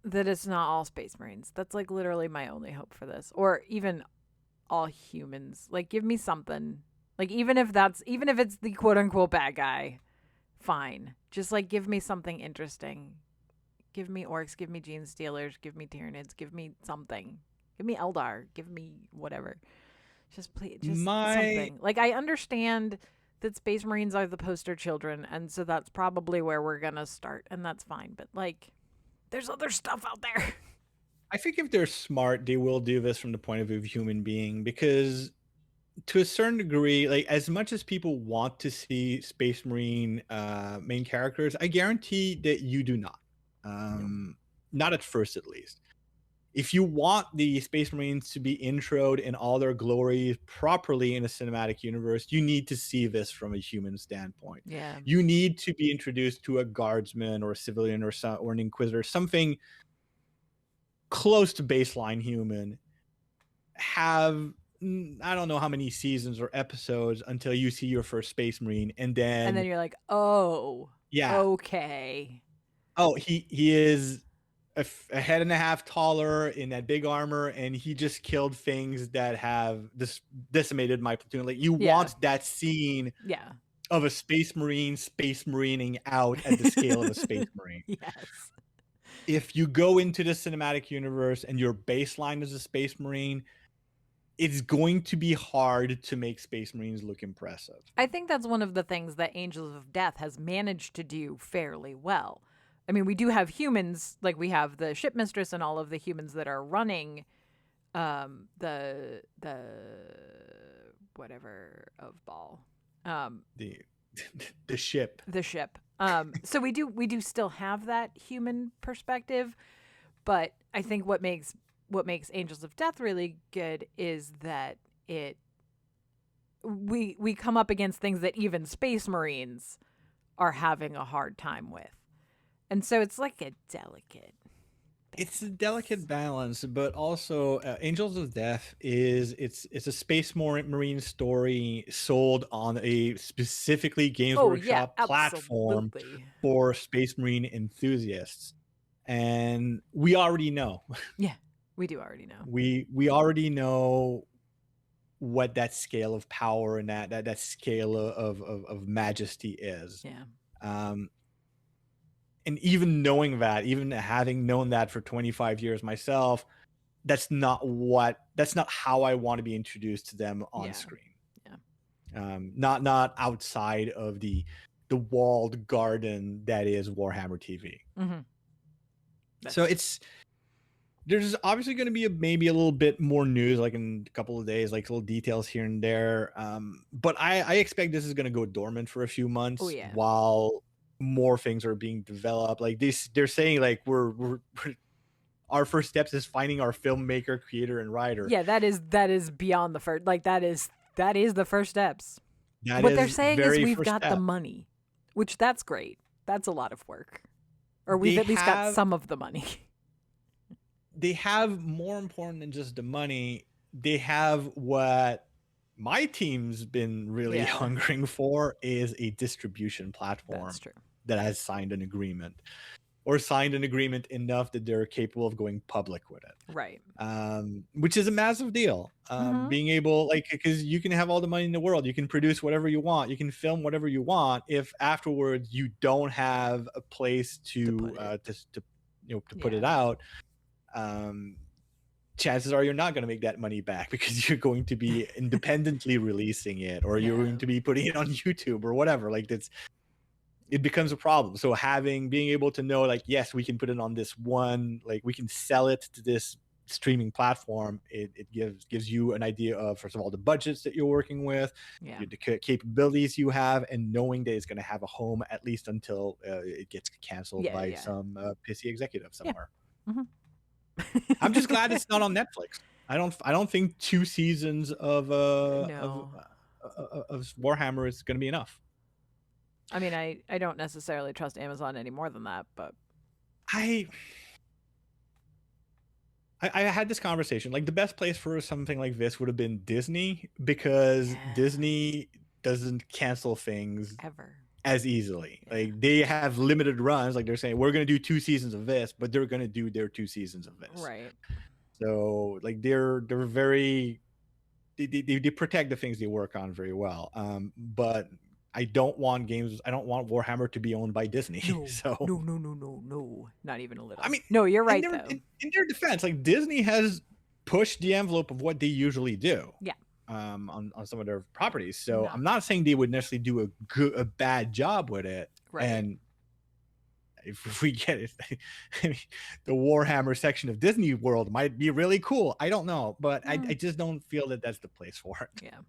that it's not all Space Marines. That's like literally my only hope for this. Or even all humans. Like, give me something. Like, even if it's the quote unquote bad guy, fine. Just like give me something interesting. Give me orcs, give me gene stealers, give me Tyranids, give me something. Give me Eldar, give me whatever. Just please, something. Like, I understand that Space Marines are the poster children, and so that's probably where we're gonna start, and that's fine. But like, there's other stuff out there. I think if they're smart, they will do this from the point of view of human being, because to a certain degree, like, as much as people want to see Space Marine main characters, I guarantee that you do not. Not at first, at least. If you want the Space Marines to be introed in all their glory properly in a cinematic universe, you need to see this from a human standpoint. You need to be introduced to a guardsman or a civilian or an inquisitor, something close to baseline human. Have, I don't know how many seasons or episodes until you see your first Space Marine, and then you're like, oh, yeah, okay. Oh, he is a head and a half taller in that big armor, and he just killed things that have decimated my platoon. Like, you want that scene of a Space Marine space marining out at the scale of a Space Marine. If you go into the cinematic universe and your baseline is a Space Marine, it's going to be hard to make Space Marines look impressive. I think that's one of the things that Angels of Death has managed to do fairly well. I mean, we do have humans, like we have the ship mistress and all of the humans that are running the whatever of Ball. The ship. The ship. So we do still have that human perspective, but I think what makes Angels of Death really good is that we come up against things that even Space Marines are having a hard time with. And so it's like a delicate balance. It's a delicate balance, but also Angels of Death it's a Space Marine story sold on a specifically Games Workshop platform for Space Marine enthusiasts. And we already know. Yeah, we do already know. We already know what that scale of power and that scale of majesty is. Yeah. And even knowing that, even having known that for 25 years myself, that's not how I want to be introduced to them on screen. Yeah. Not outside of the walled garden that is Warhammer TV. Mm-hmm. So there's obviously going to be maybe a little bit more news, like in a couple of days, like little details here and there. But I expect this is going to go dormant for a few months while more things are being developed. Like they're saying, like we're our first steps is finding our filmmaker, creator, and writer. Yeah, that is beyond the first. Like that is the first steps. What they're saying is we've got the money, which that's great. That's a lot of work, or we've at least got some of the money. They have more important than just the money. They have what my team's been really hungering for is a distribution platform that has signed an agreement enough that they're capable of going public with it. Right. Which is a massive deal. Being able, like, because you can have all the money in the world, you can produce whatever you want, you can film whatever you want. If afterwards you don't have a place to put it out, chances are you're not going to make that money back because you're going to be independently releasing it, or you're going to be putting it on YouTube or whatever. Like it becomes a problem. So being able to know, like, yes, we can put it on this one, like we can sell it to this streaming platform. It gives you an idea of, first of all, the budgets that you're working with, the capabilities you have, and knowing that it's going to have a home at least until it gets canceled by some pissy executive somewhere. Yeah. Mm-hmm. I'm just glad it's not on Netflix. I don't think 2 seasons of Warhammer is going to be enough. I mean, I don't necessarily trust Amazon any more than that, but I had this conversation. Like, the best place for something like this would have been Disney, because Disney doesn't cancel things ever as easily. Like, they have limited runs. Like, they're saying we're going to do 2 seasons of this, but they're going to do their 2 seasons of this. Right. So, like, they're very they protect the things they work on very well. But I don't want Warhammer to be owned by Disney. No, so no, not even a little. I mean, no, you're right though. In their defense, like, Disney has pushed the envelope of what they usually do. Yeah. On some of their properties. So I'm not saying they would necessarily do a bad job with it. Right. And if we get it, I mean, the Warhammer section of Disney World might be really cool. I don't know, but I just don't feel that that's the place for it. Yeah.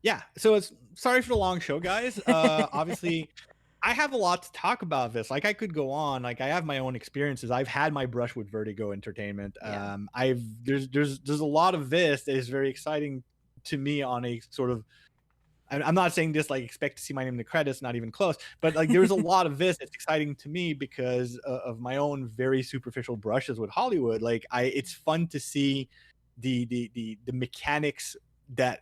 Yeah. So it's sorry for the long show, guys. Obviously, I have a lot to talk about this. Like, I could go on. Like, I have my own experiences. I've had my brush with Vertigo Entertainment. Yeah. There's a lot of this that is very exciting to me on a sort of, I'm not saying this like expect to see my name in the credits, not even close, but like there's a lot of this that's exciting to me because of my own very superficial brushes with Hollywood. Like, it's fun to see the mechanics that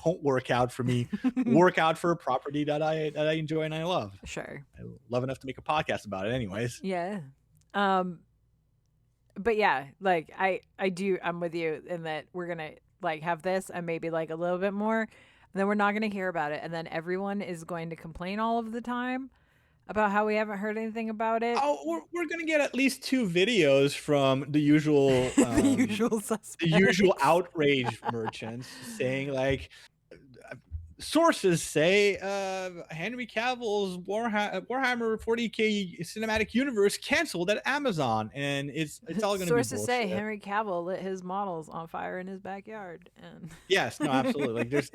don't work out for me work out for a property that I enjoy and I love. Sure. I love enough to make a podcast about it anyways. Yeah. But yeah, like I'm with you in that we're going to like have this and maybe like a little bit more, and then we're not going to hear about it. And then everyone is going to complain all of the time about how we haven't heard anything about it. Oh, we're going to get at least 2 videos from the usual the usual suspects. The usual outrage merchants saying like sources say Henry Cavill's Warhammer 40K cinematic universe canceled at Amazon, and it's all going to be Sources bullshit. say Henry Cavill lit his models on fire in his backyard. And yes, no, absolutely. Like there's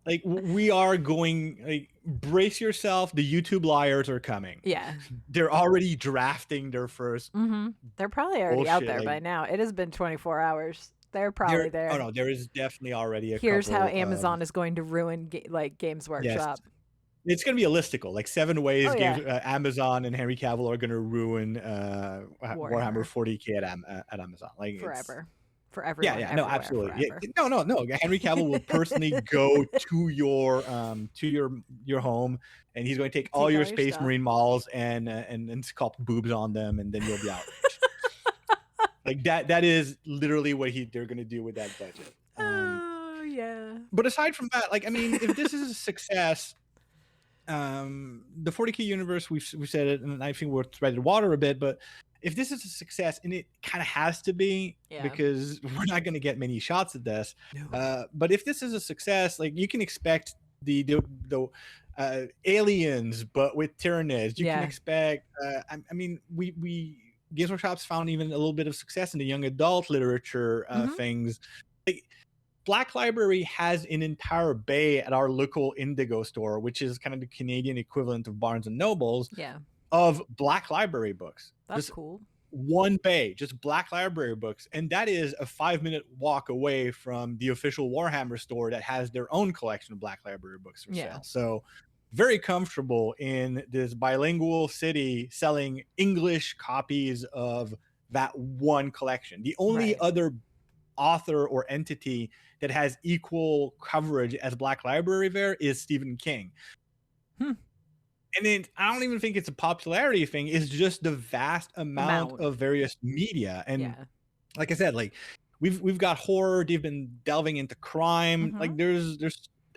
like we are going, like, brace yourself. The YouTube liars are coming. Yeah, they're already drafting their first. They're probably already bullshit, out there like, by now. It has been 24 hours. They're probably there. Oh no, there is definitely already a Here's couple how Amazon is going to ruin Games Workshop. Yes. It's going to be a listicle, like 7 ways Amazon and Henry Cavill are going to ruin Warhammer 40K at Amazon. Like forever. For everyone. Yeah, no, absolutely. Yeah, no. Henry Cavill will personally go to your home, and he's going to take all your Space Marine models and sculpt boobs on them, and then you'll be outraged. Like that is literally what they're going to do with that budget. Yeah. But aside from that, like, I mean, if this is a success, the 40K universe, we've said it, and I think we're treading water a bit, but if this is a success, and it kind of has to be, because we're not going to get many shots at this, but if this is a success, like, you can expect the aliens, but with Tyranids. You can expect, I mean, we Games Workshop's found even a little bit of success in the young adult literature things. Like, Black Library has an entire bay at our local Indigo store, which is kind of the Canadian equivalent of Barnes and Nobles, of Black Library books. That's cool. One bay, just Black Library books. And that is a 5-minute walk away from the official Warhammer store that has their own collection of Black Library books for sale. So very comfortable in this bilingual city selling English copies of that one collection. The only other author or entity that has equal coverage as Black Library there is Stephen King. And then I don't even think it's a popularity thing. It's just the vast amount of various media. And like I said, like, we've got horror. They've been delving into crime. Like, there's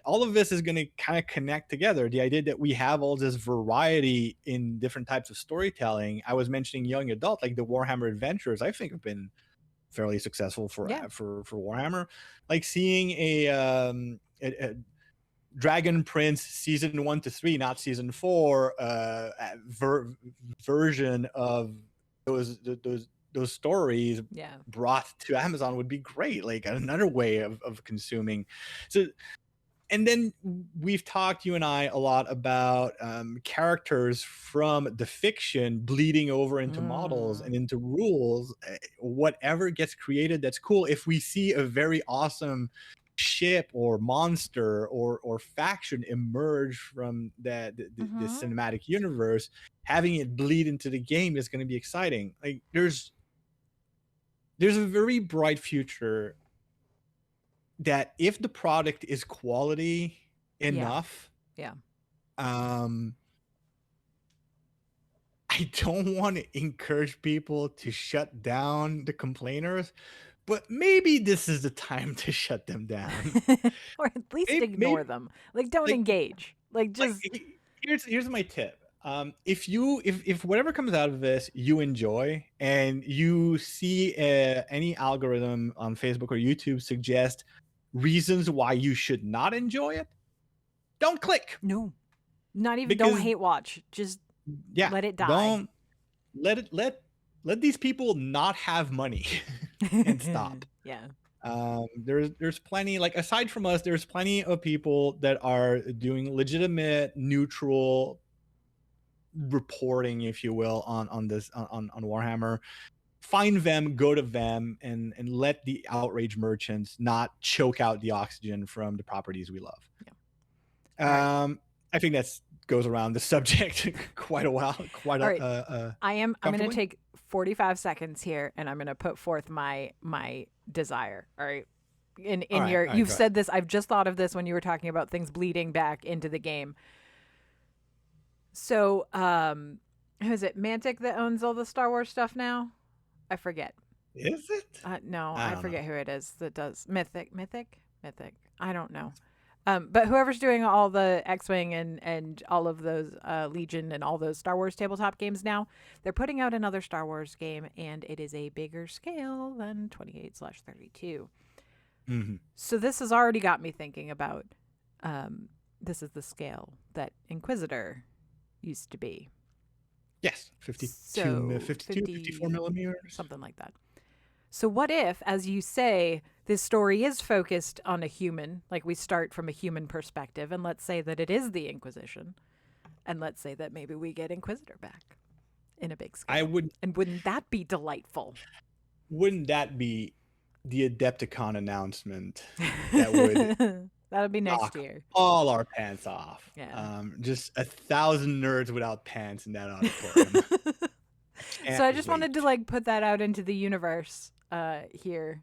all of this is going to kind of connect together. The idea that we have all this variety in different types of storytelling. I was mentioning young adult, like the Warhammer Adventures, I think have been fairly successful for Warhammer. Like, seeing a Dragon Prince season 1 to 3, not season 4, version of those stories brought to Amazon would be great. Like, another way of consuming. So, and then we've talked, you and I, a lot about characters from the fiction bleeding over into models and into rules. Whatever gets created, that's cool. If we see a very awesome ship or monster or faction emerge from the cinematic universe, having it bleed into the game is going to be exciting. Like, there's a very bright future that, if the product is quality enough, I don't want to encourage people to shut down the complainers, but maybe this is the time to shut them down. Or at least ignore them. Like, don't engage. Like, just... Like, here's my tip. If whatever comes out of this you enjoy, and you see any algorithm on Facebook or YouTube suggest reasons why you should not enjoy it, don't click. No, not even. Don't hate watch. Just let it die. Don't let these people not have money and stop. There's plenty, like, aside from us, there's plenty of people that are doing legitimate, neutral reporting, if you will, on this on Warhammer. Find them, go to them, and let the outrage merchants not choke out the oxygen from the properties we love. I think that's goes around the subject quite a while. I'm going to take 45 seconds here, and I'm going to put forth my desire. All right. You've said this. I've just thought of this when you were talking about things bleeding back into the game. So, who is it? Mantic that owns all the Star Wars stuff now? I forget. Is it? No, I forget who it is that does Mythic. I don't know. But whoever's doing all the X-Wing and all of those Legion and all those Star Wars tabletop games now, they're putting out another Star Wars game, and it is a bigger scale than 28/32. So this has already got me thinking about This is the scale that Inquisitor used to be. Yes, 52, 54 millimeters. Something like that. So what if, as you say, this story is focused on a human, like we start from a human perspective, and let's say that it is the Inquisition, and let's say that maybe we get Inquisitor back in a big scale. And wouldn't that be delightful? Wouldn't that be the Adepticon announcement that would that'll be next year. All our pants off. Yeah. Just 1,000 nerds without pants in that auditorium. So I just wanted to like put that out into the universe here,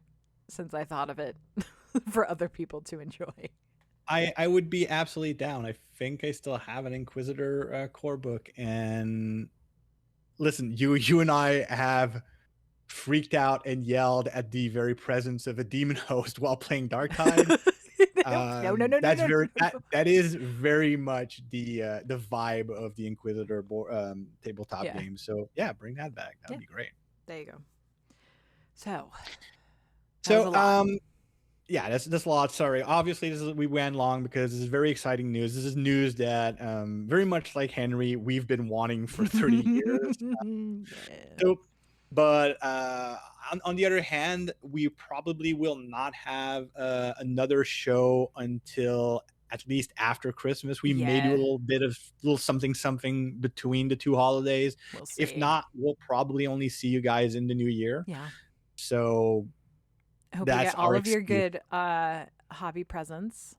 since I thought of it for other people to enjoy. I would be absolutely down. I think I still have an Inquisitor core book, and listen, you and I have freaked out and yelled at the very presence of a demon host while playing Dark Tide. No. That is very much the vibe of the Inquisitor tabletop game. So yeah, bring that back. That would be great. There you go. So yeah, that's a lot. Sorry. Obviously, we went long because this is very exciting news. This is news that very much like Henry, we've been wanting for 30 years. But on the other hand, we probably will not have another show until at least after Christmas. We may do a little something between the two holidays. We'll see. If not, we'll probably only see you guys in the new year. Yeah. So I hope you get all of your good hobby presents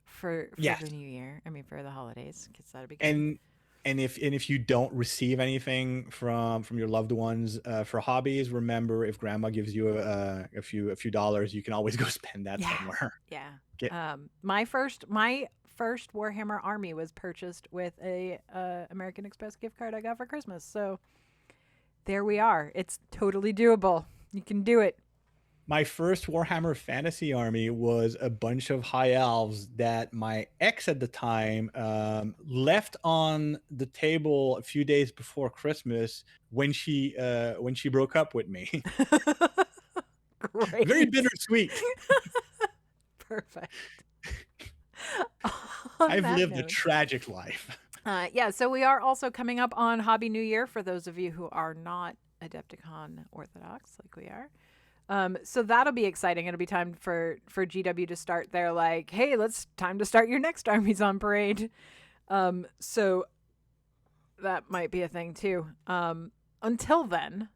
for the new year. I mean, for the holidays, because that'd be good. And if you don't receive anything from your loved ones for hobbies, remember, if Grandma gives you a few dollars, you can always go spend that somewhere. Yeah. My first Warhammer army was purchased with a American Express gift card I got for Christmas. So there we are. It's totally doable. You can do it. My first Warhammer Fantasy army was a bunch of high elves that my ex at the time left on the table a few days before Christmas when she broke up with me. Great. Very bittersweet. Perfect. I've lived a tragic life. So we are also coming up on Hobby New Year for those of you who are not Adepticon Orthodox like we are. So that'll be exciting. It'll be time for GW to start their like, hey, time to start your next armies on parade. So that might be a thing too. Until then,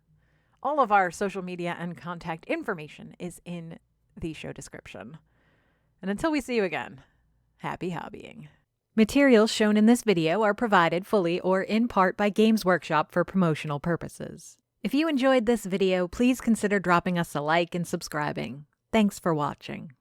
all of our social media and contact information is in the show description. And until we see you again, happy hobbying. Materials shown in this video are provided fully or in part by Games Workshop for promotional purposes. If you enjoyed this video, please consider dropping us a like and subscribing. Thanks for watching.